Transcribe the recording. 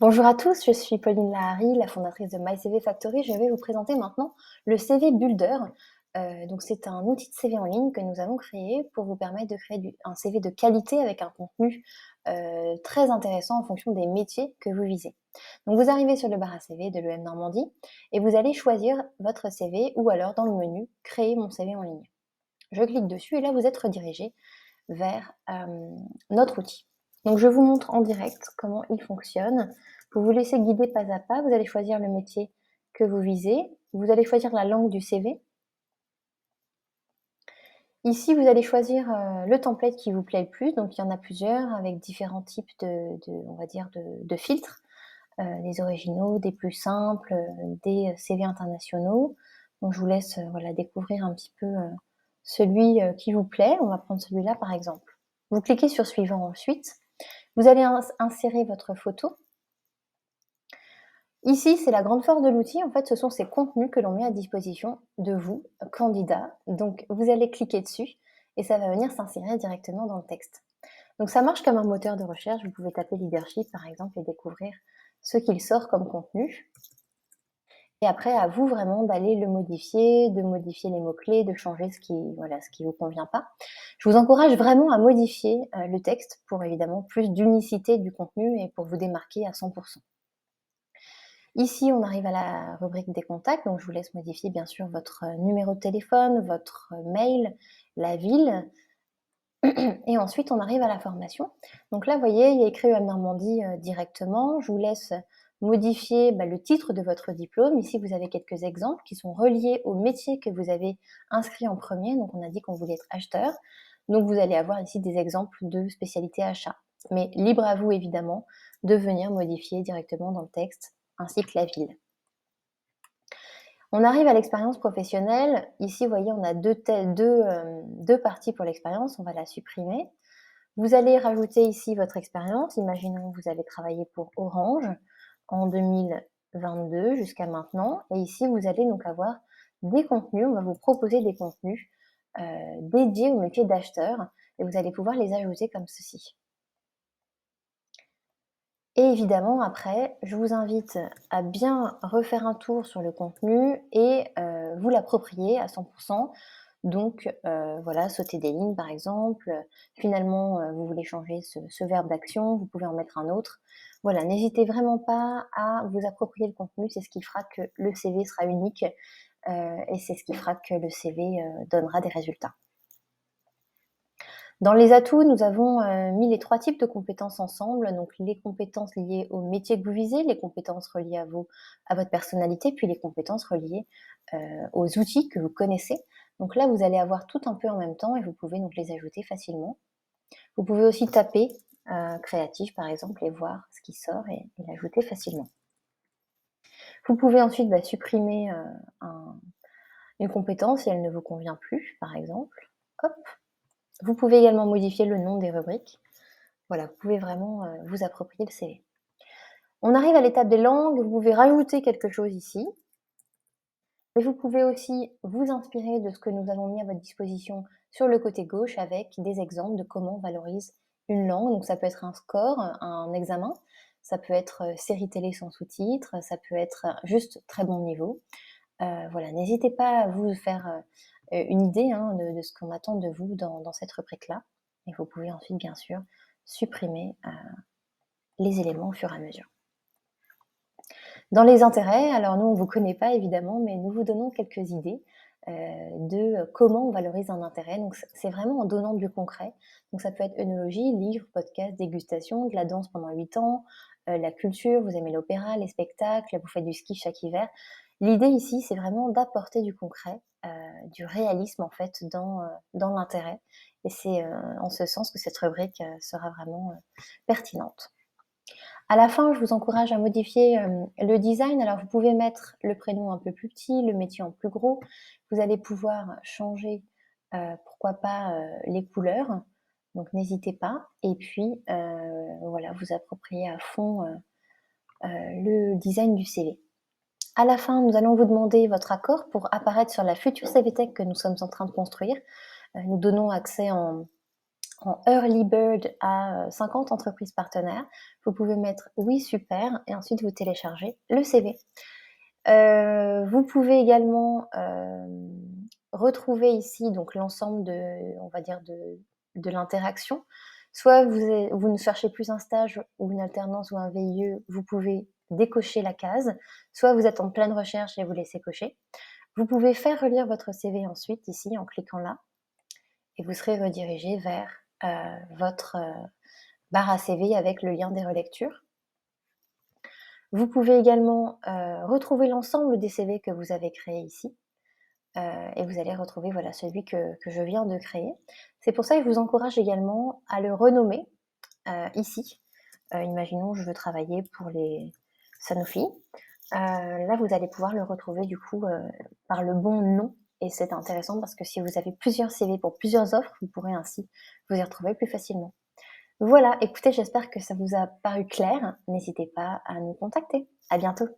Bonjour à tous, je suis Pauline Lahari, la fondatrice de MyCV Factory. Je vais vous présenter maintenant le CV Builder. Donc c'est un outil de CV en ligne que nous avons créé pour vous permettre de créer un CV de qualité avec un contenu très intéressant en fonction des métiers que vous visez. Donc vous arrivez sur le bar à CV de l'EM Normandie et vous allez choisir votre CV ou alors dans le menu Créer mon CV en ligne. Je clique dessus et là vous êtes redirigé vers notre outil. Donc je vous montre en direct comment il fonctionne. Vous vous laissez guider pas à pas, vous allez choisir le métier que vous visez, vous allez choisir la langue du CV. Ici, vous allez choisir le template qui vous plaît le plus, donc il y en a plusieurs avec différents types on va dire de filtres, des originaux, des plus simples, des CV internationaux. Donc je vous laisse voilà, découvrir un petit peu celui qui vous plaît. On va prendre celui-là par exemple. Vous cliquez sur suivant ensuite. Vous allez insérer votre photo. Ici, c'est la grande force de l'outil. En fait, ce sont ces contenus que l'on met à disposition de vous, candidat. Donc, vous allez cliquer dessus et ça va venir s'insérer directement dans le texte. Donc, ça marche comme un moteur de recherche. Vous pouvez taper leadership, par exemple, et découvrir ce qu'il sort comme contenu. Et après, à vous vraiment d'aller le modifier, de modifier les mots-clés, de changer ce qui vous convient pas. Je vous encourage vraiment à modifier le texte pour évidemment plus d'unicité du contenu et pour vous démarquer à 100%. Ici, on arrive à la rubrique des contacts, donc je vous laisse modifier bien sûr votre numéro de téléphone, votre mail, la ville. Et ensuite, on arrive à la formation. Donc là, vous voyez, il y a écrit EM Normandie directement. Je vous laisse modifier le titre de votre diplôme. Ici, vous avez quelques exemples qui sont reliés au métier que vous avez inscrit en premier. Donc, on a dit qu'on voulait être acheteur. Donc, vous allez avoir ici des exemples de spécialité achat. Mais libre à vous, évidemment, de venir modifier directement dans le texte, ainsi que la ville. On arrive à l'expérience professionnelle. Ici, vous voyez, on a deux parties pour l'expérience. On va la supprimer. Vous allez rajouter ici votre expérience. Imaginons que vous avez travaillé pour Orange en 2022 jusqu'à maintenant. Et ici, vous allez donc avoir des contenus. On va vous proposer des contenus dédiés au métier d'acheteur. Et vous allez pouvoir les ajouter comme ceci. Et évidemment, après, je vous invite à bien refaire un tour sur le contenu et vous l'approprier à 100%. Donc voilà, sauter des lignes par exemple. Finalement, vous voulez changer ce verbe d'action, vous pouvez en mettre un autre. Voilà, n'hésitez vraiment pas à vous approprier le contenu, c'est ce qui fera que le CV sera unique et c'est ce qui fera que le CV donnera des résultats. Dans les atouts, nous avons mis les 3 types de compétences ensemble, donc les compétences liées au métier que vous visez, les compétences reliées à votre personnalité, puis les compétences reliées aux outils que vous connaissez. Donc là, vous allez avoir tout un peu en même temps et vous pouvez donc les ajouter facilement. Vous pouvez aussi taper créatif par exemple et voir ce qui sort et l'ajouter facilement. Vous pouvez ensuite supprimer une compétence si elle ne vous convient plus, par exemple. Hop. Vous pouvez également modifier le nom des rubriques. Voilà, vous pouvez vraiment vous approprier le CV. On arrive à l'étape des langues, vous pouvez rajouter quelque chose ici. Et vous pouvez aussi vous inspirer de ce que nous avons mis à votre disposition sur le côté gauche avec des exemples de comment on valorise une langue. Donc ça peut être un score, un examen, ça peut être série télé sans sous-titres, ça peut être juste très bon niveau. Voilà, n'hésitez pas à vous faire une idée de ce qu'on attend de vous dans cette rubrique-là. Et vous pouvez ensuite, bien sûr, supprimer les éléments au fur et à mesure. Dans les intérêts, alors nous, on ne vous connaît pas évidemment, mais nous vous donnons quelques idées de comment on valorise un intérêt. Donc, c'est vraiment en donnant du concret. Donc, ça peut être œnologie, livre, podcast, dégustation, de la danse pendant 8 ans, la culture, vous aimez l'opéra, les spectacles, vous faites du ski chaque hiver. L'idée ici, c'est vraiment d'apporter du concret, du réalisme en fait dans l'intérêt. Et c'est en ce sens que cette rubrique sera vraiment pertinente. À la fin, je vous encourage à modifier le design. Alors, vous pouvez mettre le prénom un peu plus petit, le métier en plus gros. Vous allez pouvoir changer, pourquoi pas, les couleurs. Donc, n'hésitez pas. Et puis, voilà, vous approprier à fond le design du CV. À la fin, nous allons vous demander votre accord pour apparaître sur la future CVTech que nous sommes en train de construire. Nous donnons accès en early bird à 50 entreprises partenaires. Vous pouvez mettre oui super et ensuite vous téléchargez le CV. Vous pouvez également retrouver ici donc l'ensemble de, on va dire de l'interaction. Soit vous ne cherchez plus un stage ou une alternance ou un VIE, vous pouvez décocher la case. Soit vous êtes en pleine recherche et vous laissez cocher. Vous pouvez faire relire votre CV ensuite ici en cliquant là et vous serez redirigé vers votre barre à CV avec le lien des relectures. Vous pouvez également retrouver l'ensemble des CV que vous avez créés ici. Et vous allez retrouver voilà, celui que je viens de créer. C'est pour ça que je vous encourage également à le renommer ici. Imaginons je veux travailler pour les Sanofi. Là, vous allez pouvoir le retrouver du coup par le bon nom. Et c'est intéressant parce que si vous avez plusieurs CV pour plusieurs offres, vous pourrez ainsi vous y retrouver plus facilement. Voilà, écoutez, j'espère que ça vous a paru clair. N'hésitez pas à nous contacter. À bientôt.